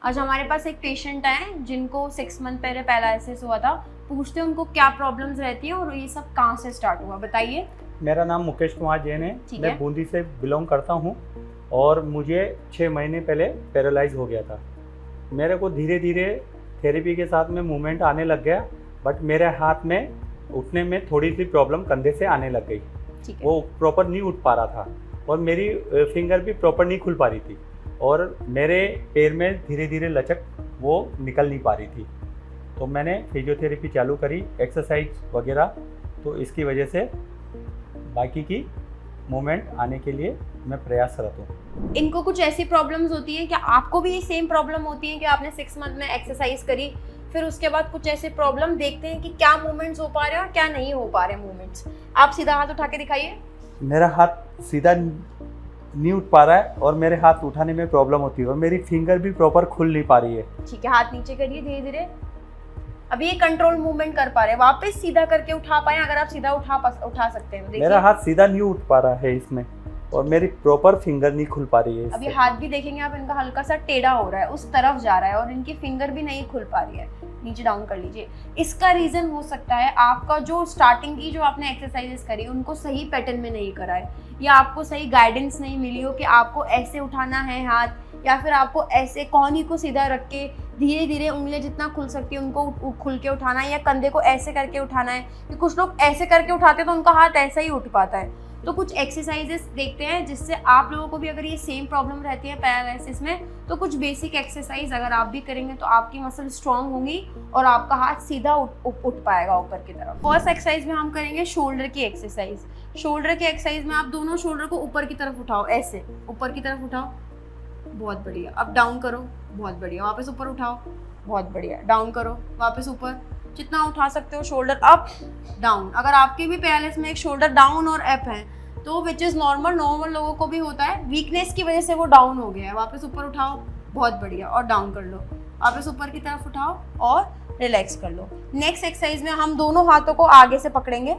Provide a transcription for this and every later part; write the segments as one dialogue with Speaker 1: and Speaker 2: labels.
Speaker 1: आज हमारे पास एक पेशेंट है जिनको 6 मंथ पहले पैरालिसिस हुआ था। पूछते हैं उनको क्या प्रॉब्लम्स रहती हैं और ये सब कहाँ से स्टार्ट हुआ, बताइए।
Speaker 2: मेरा नाम मुकेश कुमार जैन है।
Speaker 1: ठीक
Speaker 2: मैं
Speaker 1: है।
Speaker 2: बूंदी से बिलोंग करता हूँ और मुझे 6 महीने पहले पैरालाइज हो गया था। मेरे को धीरे धीरे थेरेपी के साथ में मूवमेंट आने लग गया, बट मेरे हाथ में उठने में थोड़ी सी प्रॉब्लम कंधे से आने लग गई।
Speaker 1: ठीक है।
Speaker 2: वो प्रॉपर नहीं उठ पा रहा था और मेरी फिंगर भी प्रॉपर नहीं खुल पा रही थी और मेरे पैर में धीरे धीरे लचक वो निकल नहीं पा रही थी। तो मैंने फिजियोथेरेपी चालू करी, एक्सरसाइज वगैरह, तो इसकी वजह से बाकी की मूवमेंट आने के लिए मैं प्रयासरत हूँ।
Speaker 1: इनको कुछ ऐसी प्रॉब्लम्स होती हैं, क्या आपको भी ये सेम प्रॉब्लम होती है कि आपने 6 मंथ में एक्सरसाइज करी, फिर उसके बाद कुछ ऐसे प्रॉब्लम देखते हैं कि क्या मूवमेंट्स हो पा रहे हैं और क्या नहीं हो पा रहे मूवमेंट्स? आप सीधा हाथ उठा के दिखाइए।
Speaker 2: मेरा हाथ सीधा नहीं उठ पा रहा है और मेरे हाथ उठाने में प्रॉब्लम होती है और मेरी फिंगर भी प्रॉपर खुल नहीं पा रही है।
Speaker 1: ठीक है, हाथ नीचे करिए धीरे धीरे। अभी ये कंट्रोल मूवमेंट कर पा रहे हैं, वापस सीधा करके उठा पाए, अगर आप सीधा उठा सकते हैं।
Speaker 2: मेरा हाथ सीधा नहीं उठ पा रहा है इसमें और मेरी प्रॉपर फिंगर नहीं खुल पा रही है।
Speaker 1: अभी हाथ भी देखेंगे आप, इनका हल्का सा टेढ़ा हो रहा है, उस तरफ जा रहा है और इनकी फिंगर भी नहीं खुल पा रही है। नीचे डाउन कर लीजिए। इसका रीजन हो सकता है आपका जो स्टार्टिंग की जो आपने एक्सरसाइजेस करी उनको सही पैटर्न में नहीं करा है, या आपको सही गाइडेंस नहीं मिली हो कि आपको ऐसे उठाना है हाथ, या फिर आपको ऐसे कोहनी को सीधा रख के धीरे धीरे उंगलियां जितना खुल सकती है उनको खुल के उठाना है, या कंधे को ऐसे करके उठाना है। कि कुछ लोग ऐसे करके उठाते हैं तो उनका हाथ ऐसा ही उठ पाता है। तो कुछ एक्सरसाइजेस देखते हैं जिससे आप लोगों को भी अगर ये सेम प्रॉब्लम रहती है पैरालिसिस में, तो कुछ बेसिक एक्सरसाइज अगर आप भी करेंगे तो आपकी मसल स्ट्रांग होंगी और आपका हाथ सीधा उठ पाएगा ऊपर की तरफ। फर्स्ट एक्सरसाइज में हम करेंगे शोल्डर की एक्सरसाइज। शोल्डर की एक्सरसाइज में आप दोनों शोल्डर को ऊपर की तरफ उठाओ, ऐसे ऊपर की तरफ उठाओ, बहुत बढ़िया। अब डाउन करो, बहुत बढ़िया। वापस ऊपर उठाओ, बहुत बढ़िया। डाउन करो, वापस ऊपर, जितना उठा सकते हो। Shoulder up down. अगर आपके भी पैरालिसिस में एक शोल्डर डाउन और अप है तो विच इज़ नॉर्मल लोगों को भी होता है, वीकनेस की वजह से वो डाउन हो गया है। वापस ऊपर उठाओ, बहुत बढ़िया, और डाउन कर लो। वापस ऊपर की तरफ उठाओ और रिलैक्स कर लो। नेक्स्ट एक्सरसाइज में हम दोनों हाथों को आगे से पकड़ेंगे,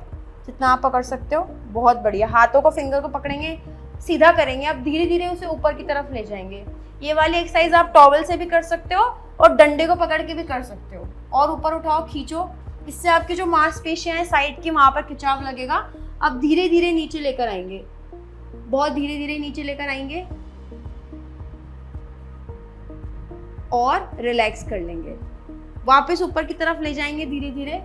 Speaker 1: जितना आप पकड़ सकते हो, बहुत बढ़िया। हाथों को फिंगर को पकड़ेंगे, सीधा करेंगे, आप धीरे धीरे उसे ऊपर की तरफ ले जाएंगे। ये वाली एक्सरसाइज आप टॉवल से भी कर सकते हो और डंडे को पकड़ के भी कर सकते हो। और ऊपर उठाओ, खींचो, इससे आपकी जो मांसपेशियां हैं साइड की वहां पर खिंचाव लगेगा। अब धीरे धीरे नीचे लेकर आएंगे, बहुत धीरे धीरे नीचे लेकर आएंगे और रिलैक्स कर लेंगे। वापस ऊपर की तरफ ले जाएंगे धीरे धीरे,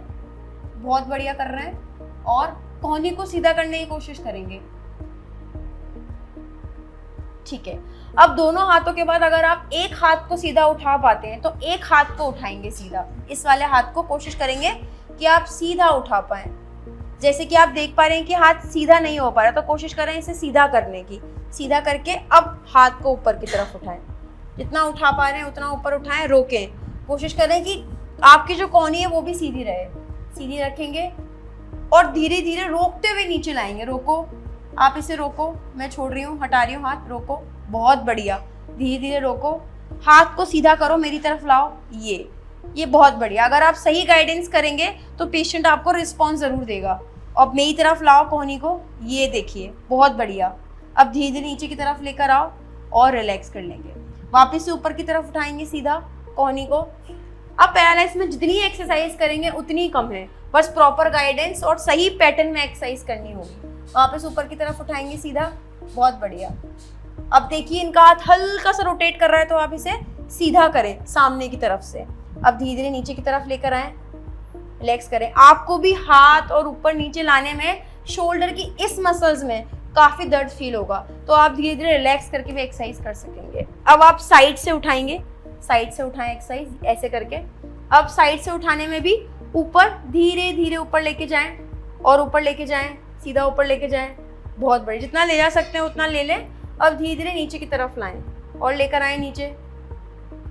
Speaker 1: बहुत बढ़िया कर रहे हैं। और कोहनी को सीधा करने की कोशिश करेंगे। ठीक है। अब दोनों हाथों के बाद अगर आप एक हाथ को सीधा उठा पाते हैं तो एक हाथ को उठाएंगे सीधा। इस वाले हाथ को कोशिश करेंगे कि आप सीधा उठा पाएं। जैसे कि आप देख पा रहे हैं कि हाथ सीधा नहीं हो पा रहा, तो कोशिश करें इसे सीधा करने की। सीधा करके अब हाथ को ऊपर की तरफ उठाएं, जितना उठा पा रहे हैं उतना ऊपर उठाएं, रोकें। कोशिश करें कि आपकी जो कोहनी है वो भी सीधी रहे। सीधी रखेंगे और धीरे धीरे रोकते हुए नीचे लाएंगे। रोको, आप इसे रोको, मैं छोड़ रही हूँ, हटा रही हूँ हाथ, रोको, बहुत बढ़िया। धीरे धीरे रोको, हाथ को सीधा करो, मेरी तरफ लाओ, ये बहुत बढ़िया। अगर आप सही गाइडेंस करेंगे तो पेशेंट आपको रिस्पॉन्स जरूर देगा। अब मेरी तरफ लाओ कोहनी को, ये देखिए, बहुत बढ़िया। अब धीरे धीरे नीचे की तरफ लेकर आओ और रिलैक्स कर लेंगे। वापस से ऊपर की तरफ उठाएंगे सीधा कोहनी को। अब पैरालाइसिस में जितनी एक्सरसाइज करेंगे उतनी कम है, बस प्रॉपर गाइडेंस और सही पैटर्न में एक्सरसाइज करनी होगी। वापस ऊपर की तरफ उठाएंगे सीधा, बहुत बढ़िया। अब देखिए इनका हाथ हल्का सा रोटेट कर रहा है, तो आप इसे सीधा करें सामने की तरफ से। अब धीरे धीरे नीचे की तरफ लेकर आए, रिलैक्स करें। आपको भी हाथ और ऊपर नीचे लाने में शोल्डर की इस मसल्स में काफी दर्द फील होगा, तो आप धीरे धीरे रिलैक्स करके भी एक्सरसाइज कर सकेंगे। अब आप साइड से उठाएंगे, साइड से उठाएं एक्सरसाइज ऐसे करके। अब साइड से उठाने में भी ऊपर धीरे धीरे ऊपर लेके जाएं और ऊपर लेके जाएं, सीधा ऊपर लेके जाएं, बहुत बढ़िया। जितना ले जा सकते हैं उतना ले लें। अब धीरे धीरे नीचे की तरफ लाएं और लेकर आए नीचे।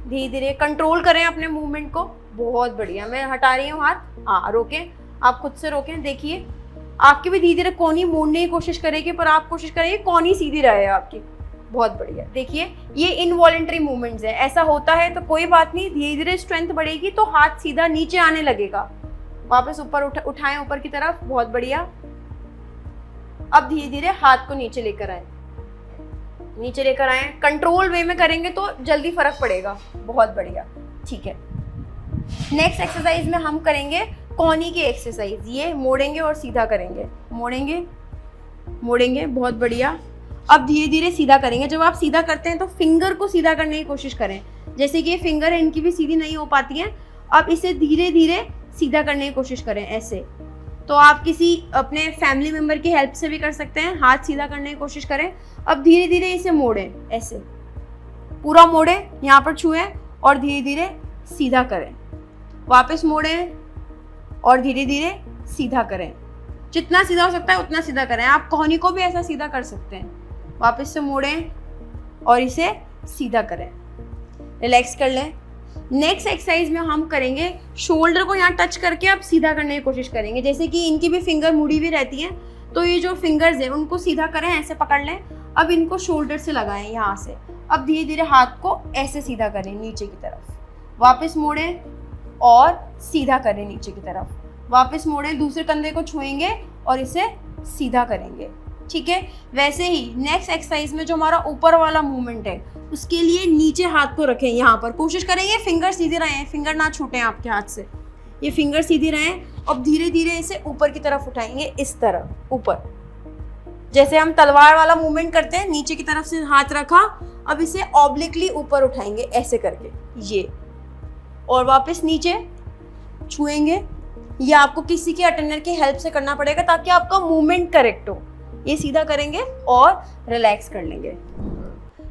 Speaker 1: धीरे धीरे कंट्रोल करें अपने मूवमेंट को, बहुत बढ़िया। मैं हटा रही हूँ हाथ, हाँ रोकें, आप खुद से रोकें। देखिए आपकी भी धीरे धीरे कोहनी मोड़ने की कोशिश करेगी, पर आप कोशिश करेंगे कोहनी सीधी रहे आपकी, बहुत बढ़िया। देखिए ये इनवॉलेंट्री मूवमेंट्स है, ऐसा होता है तो कोई बात नहीं, धीरे धीरे स्ट्रेंथ बढ़ेगी तो हाथ सीधा नीचे आने लगेगा। वापस ऊपर उठाएं ऊपर की तरफ, बहुत बढ़िया। अब धीरे धीरे हाथ को नीचे लेकर आए, नीचे लेकर आए, कंट्रोल वे में करेंगे तो जल्दी फर्क पड़ेगा। बहुत बढ़िया, ठीक है। नेक्स्ट एक्सरसाइज में हम करेंगे कोनी की एक्सरसाइज। ये मोड़ेंगे और सीधा करेंगे, मोड़ेंगे मोड़ेंगे, बहुत बढ़िया। अब धीरे धीरे सीधा करेंगे। जब आप सीधा करते हैं तो फिंगर को सीधा करने की कोशिश करें। जैसे कि ये फिंगर है, इनकी भी सीधी नहीं हो पाती हैं। अब इसे धीरे धीरे सीधा करने की कोशिश करें ऐसे। तो आप किसी अपने फैमिली मेम्बर की हेल्प से भी कर सकते हैं। हाथ सीधा करने की कोशिश करें। अब धीरे धीरे इसे मोड़ें, ऐसे पूरा मोड़ें, यहाँ पर छुएं और धीरे धीरे सीधा करें। वापस मोड़ें और धीरे धीरे सीधा करें। जितना सीधा हो सकता है उतना सीधा करें। आप कोहनी को भी ऐसा सीधा कर सकते हैं। वापस से मोड़ें और इसे सीधा करें। रिलैक्स कर लें। नेक्स्ट एक्सरसाइज में हम करेंगे शोल्डर को यहाँ टच करके अब सीधा करने की कोशिश करेंगे। जैसे कि इनकी भी फिंगर मुड़ी हुई रहती हैं, तो ये जो फिंगर्स है उनको सीधा करें, ऐसे पकड़ लें। अब इनको शोल्डर से लगाएं यहाँ से। अब धीरे धीरे हाथ को ऐसे सीधा करें नीचे की तरफ। वापस मोड़ें और सीधा करें नीचे की तरफ। वापस मोड़ें, दूसरे कंधे को छुएंगे और इसे सीधा करेंगे। ठीक है। वैसे ही नेक्स्ट एक्सरसाइज में जो हमारा ऊपर वाला मूवमेंट है उसके लिए नीचे हाथ को रखें। यहाँ पर कोशिश करेंगे फिंगर सीधे रहें, फिंगर ना छूटें आपके हाथ से। ये फिंगर सीधे रहें। अब धीरे धीरे इसे ऊपर की तरफ उठाएंगे, इस तरह ऊपर। जैसे हम तलवार वाला मूवमेंट करते हैं, नीचे की तरफ से हाथ रखा, अब इसे ऑब्लिकली ऊपर उठाएंगे ऐसे करके, ये। और वापस नीचे छुएंगे। ये आपको किसी के अटेंडर की हेल्प से करना पड़ेगा ताकि आपका मूवमेंट करेक्ट हो। ये सीधा करेंगे और रिलैक्स कर लेंगे।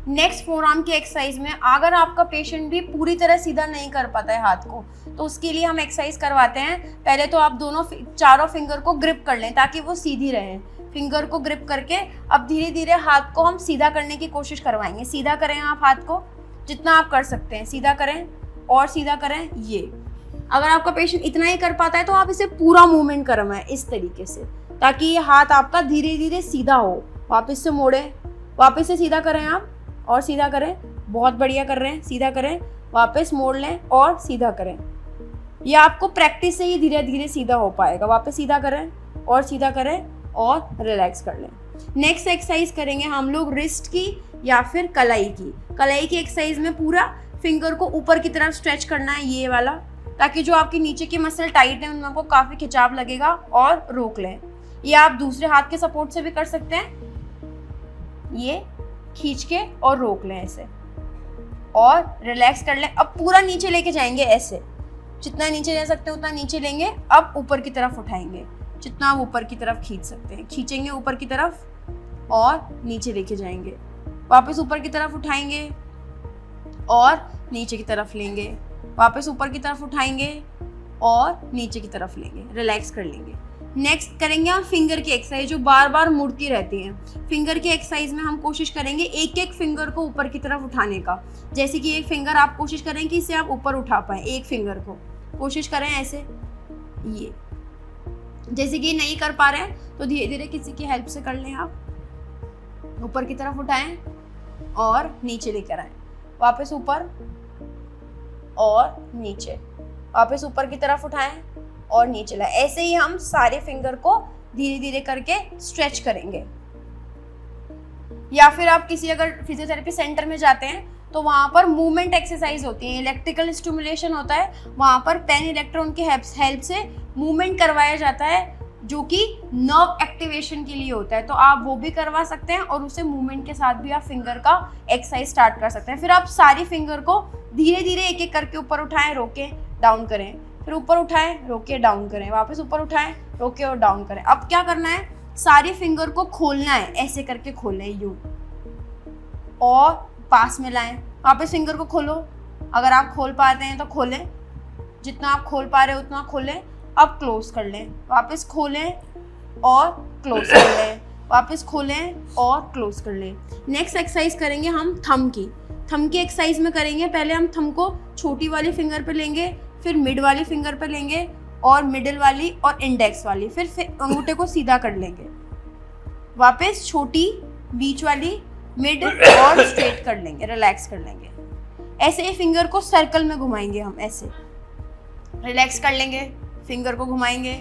Speaker 1: नेक्स्ट फोरआर्म की एक्सरसाइज में अगर आपका पेशेंट भी पूरी तरह सीधा नहीं कर पाता है हाथ को, तो उसके लिए हम एक्सरसाइज करवाते हैं। पहले तो आप चारों फिंगर को ग्रिप कर लें ताकि वो सीधी रहें। फिंगर को ग्रिप करके अब धीरे धीरे हाथ को हम सीधा करने की कोशिश करवाएंगे। सीधा करें आप हाथ को जितना आप कर सकते हैं, सीधा करें और सीधा करें। ये अगर आपका पेशेंट इतना ही कर पाता है तो आप इसे पूरा मूवमेंट करवाएं इस तरीके से, ताकि ये हाथ आपका धीरे धीरे सीधा हो। वापस से मोड़ें, वापस से सीधा करें आप और सीधा करें। बहुत बढ़िया कर रहे हैं, सीधा करें, वापस मोड़ लें और सीधा करें। ये आपको प्रैक्टिस से ही धीरे धीरे सीधा हो पाएगा। वापस सीधा करें और सीधा करें और रिलैक्स कर लें। नेक्स्ट एक्सरसाइज करेंगे हम लोग रिस्ट की या फिर कलाई की। कलाई की एक्सरसाइज में पूरा फिंगर को ऊपर की तरफ स्ट्रेच करना है, ये वाला, ताकि जो आपकी नीचे की मसल टाइट है उनमें आपको काफ़ी खिंचाव लगेगा, और रोक लें। ये आप दूसरे हाथ के सपोर्ट से भी कर सकते हैं। ये खींच के और रोक लें ऐसे और रिलैक्स कर लें। अब पूरा नीचे लेके जाएंगे ऐसे, जितना नीचे ले सकते हैं उतना नीचे लेंगे। अब ऊपर की तरफ उठाएंगे, जितना आप ऊपर की तरफ खींच सकते हैं खींचेंगे ऊपर की तरफ और नीचे लेके जाएंगे। वापस ऊपर की तरफ उठाएंगे और नीचे की तरफ लेंगे। वापस ऊपर की तरफ उठाएंगे और नीचे की तरफ लेंगे, रिलैक्स कर लेंगे। नेक्स्ट करेंगे हम फिंगर की एक्सरसाइज जो बार बार मुड़ती रहती है। फिंगर की एक्सरसाइज में हम कोशिश करेंगे एक एक फिंगर को ऊपर की तरफ उठाने का। जैसे कि एक फिंगर आप कोशिश करें कि इसे आप ऊपर उठा पाएं, एक फिंगर को कोशिश करें ऐसे। ये जैसे कि नहीं कर पा रहे हैं तो धीरे धीरे किसी की हेल्प से कर लें। आप ऊपर की तरफ उठाएं और नीचे लेकर आएं, वापस ऊपर और नीचे, वापस ऊपर की तरफ उठाएं और नीचे लाएं। ऐसे ही हम सारे फिंगर को धीरे धीरे करके स्ट्रेच करेंगे। या फिर आप किसी अगर फिजियोथेरेपी सेंटर में जाते हैं तो वहाँ पर मूवमेंट एक्सरसाइज होती है, इलेक्ट्रिकल स्टिमुलेशन होता है। वहाँ पर पेन इलेक्ट्रॉन की हेल्प से मूवमेंट करवाया जाता है जो कि नर्व एक्टिवेशन के लिए होता है। तो आप वो भी करवा सकते हैं और उसे मूवमेंट के साथ भी आप फिंगर का एक्सरसाइज स्टार्ट कर सकते हैं। फिर आप सारी फिंगर को धीरे धीरे एक एक करके ऊपर उठाएं, रोकें, डाउन करें, फिर ऊपर उठाएं, रोके, डाउन करें, वापस ऊपर उठाएं, रोके और डाउन करें। अब क्या करना है, सारी फिंगर को खोलना है, ऐसे करके खोलना है यूं, और पास में लाएं। वापस फिंगर को खोलो, अगर आप खोल पाते हैं तो खोलें, जितना आप खोल पा रहे हो उतना खोलें। अब क्लोज कर लें, वापस खोलें और क्लोज कर लें, वापस खोलें और क्लोज कर लें। नेक्स्ट एक्सरसाइज करेंगे हम थंब की। थंब की एक्सरसाइज में करेंगे, पहले हम थंब को छोटी वाली फिंगर पे लेंगे, फिर मिड वाली फिंगर पे लेंगे और मिडिल वाली और इंडेक्स वाली, फिर अंगूठे को सीधा कर लेंगे। वापस छोटी, बीच वाली, मिड और स्ट्रेट कर लेंगे, रिलैक्स कर लेंगे। ऐसे ही फिंगर को सर्कल में घुमाएंगे हम, ऐसे रिलैक्स कर लेंगे, फिंगर को घुमाएंगे,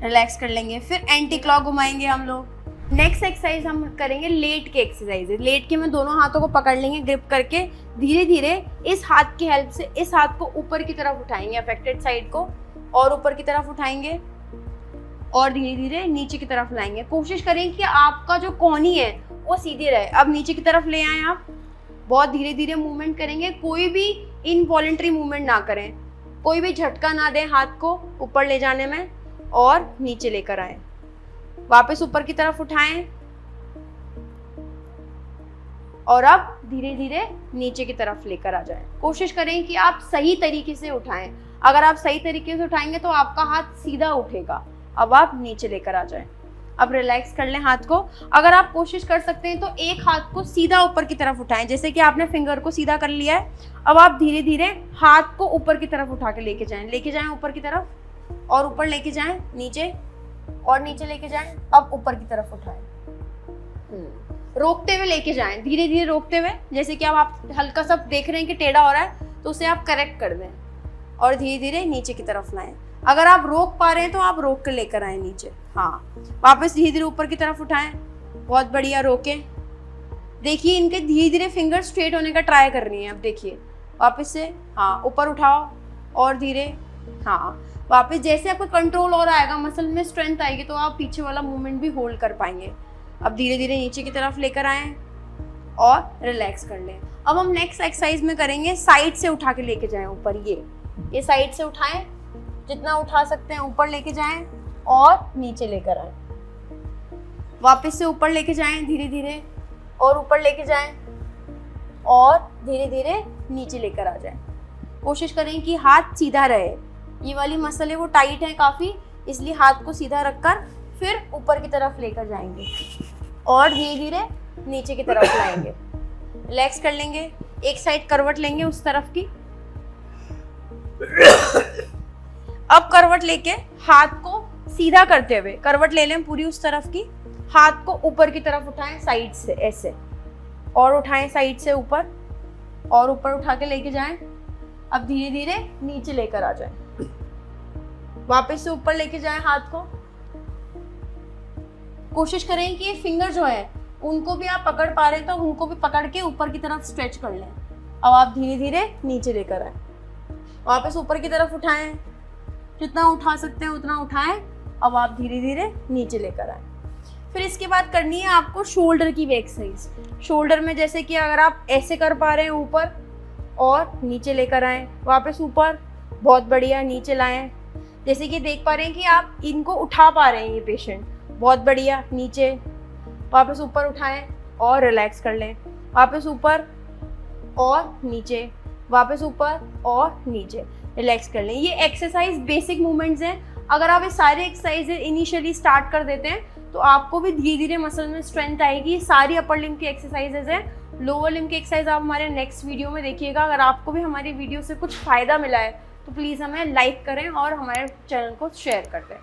Speaker 1: रिलैक्स कर लेंगे। फिर एंटी क्लॉक घुमाएंगे हम लोग, नेक्स्ट एक्सरसाइज हम करेंगे लेट के एक्सरसाइज। लेट के में दोनों हाथों को पकड़ लेंगे ग्रिप करके, धीरे धीरे इस हाथ की हेल्प से इस हाथ को ऊपर की तरफ उठाएंगे, अफेक्टेड साइड को, और ऊपर की तरफ उठाएंगे और धीरे धीरे नीचे की तरफ लाएंगे। कोशिश करें कि आपका जो कोहनी है वो सीधी रहे। अब नीचे की तरफ ले आए आप, बहुत धीरे धीरे मूवमेंट करेंगे, कोई भी इनवॉलेंट्री मूवमेंट ना करें, कोई भी झटका ना दें हाथ को ऊपर ले जाने में, और नीचे लेकर आए, वापस ऊपर की तरफ उठाएं और अब धीरे धीरे नीचे की तरफ लेकर आ जाएं। कोशिश करें कि आप सही तरीके से उठाएं। अगर आप सही तरीके से उठाएंगे तो आपका हाथ सीधा उठेगा। अब आप नीचे लेकर आ जाएं। अब रिलैक्स कर लें हाथ को। अगर आप कोशिश कर सकते हैं तो एक हाथ को सीधा ऊपर की तरफ उठाएं, जैसे कि आपने फिंगर को सीधा कर लिया है। अब आप धीरे धीरे हाथ को ऊपर की तरफ उठा के लेके जाएं ऊपर की तरफ, और ऊपर लेके जाएं नीचे, और नीचे लेके जाएं। अब ऊपर की तरफ उठाएं, रोकते हुए लेके जाएं, धीरे धीरे रोकते हुए। जैसे कि अब आप हल्का सा देख रहे हैं कि टेढ़ा हो रहा है तो उसे आप करेक्ट कर दें और धीरे धीरे नीचे की तरफ लाएं। अगर आप रोक पा रहे हैं तो आप रोक कर लेकर आए नीचे। हाँ, वापस धीरे धीरे ऊपर की तरफ उठाएं, बहुत बढ़िया, रोकें। देखिए इनके धीरे धीरे फिंगर स्ट्रेट होने का ट्राई कर रही हैं। अब देखिए वापस से, हाँ, ऊपर उठाओ और धीरे, हाँ, वापस। जैसे आपको कंट्रोल और आएगा, मसल में स्ट्रेंथ आएगी, तो आप पीछे वाला मूवमेंट भी होल्ड कर पाएंगे। अब धीरे धीरे नीचे की तरफ लेकर आएं और रिलैक्स कर लें। अब हम नेक्स्ट एक्सरसाइज में करेंगे साइड से उठा के लेके जाएं ऊपर। ये साइड से उठाएं, जितना उठा सकते हैं ऊपर लेके जाएं और नीचे लेकर आएं। वापस से ऊपर लेके जाएं धीरे धीरे, और ऊपर लेके जाएं और धीरे धीरे नीचे लेकर आ जाएं। कोशिश करें कि हाथ सीधा रहे। ये वाली मसल है वो टाइट है काफ़ी, इसलिए हाथ को सीधा रखकर फिर ऊपर की तरफ लेकर जाएंगे और धीरे धीरे नीचे की तरफ लाएंगे। रिलैक्स कर लेंगे, एक साइड करवट लेंगे उस तरफ की। अब करवट लेके हाथ को सीधा करते हुए करवट ले लें पूरी उस तरफ की, हाथ को ऊपर की तरफ उठाएं साइड से ऐसे, और उठाएं साइड से ऊपर, और ऊपर उठा के लेके जाएं। अब धीरे धीरे नीचे लेकर आ जाएं, वापस से ऊपर लेके जाएं हाथ को। कोशिश करें कि ये फिंगर जो है उनको भी आप पकड़ पा रहे हैं तो उनको भी पकड़ के ऊपर की तरफ स्ट्रेच कर लें। अब आप धीरे धीरे नीचे लेकर आए, वापस ऊपर की तरफ उठाएं, जितना उठा सकते हैं उतना उठाएं। अब आप धीरे धीरे नीचे लेकर आए। फिर इसके बाद करनी है आपको शोल्डर की भी एक्सरसाइज। शोल्डर में जैसे कि अगर आप ऐसे कर पा रहे हैं, ऊपर और नीचे लेकर आएं, वापस ऊपर, बहुत बढ़िया, नीचे लाएं। जैसे कि देख पा रहे हैं कि आप इनको उठा पा रहे हैं, ये पेशेंट, बहुत बढ़िया, नीचे, वापस ऊपर उठाएं और रिलैक्स कर लें, वापस ऊपर और नीचे, वापस ऊपर और नीचे, रिलैक्स कर लें। ये एक्सरसाइज बेसिक मूवमेंट्स हैं। अगर आप ये सारे एक्सरसाइज इनिशियली स्टार्ट कर देते हैं तो आपको भी धीरे धीरे मसल में स्ट्रेंथ आएगी। सारी अपर लिम्ब की एक्सरसाइजेज हैं। लोअर लिम्ब की एक्सरसाइज आप हमारे नेक्स्ट वीडियो में देखिएगा। अगर आपको भी हमारी वीडियो से कुछ फ़ायदा मिला है तो प्लीज़ हमें लाइक करें और हमारे चैनल को शेयर कर दें।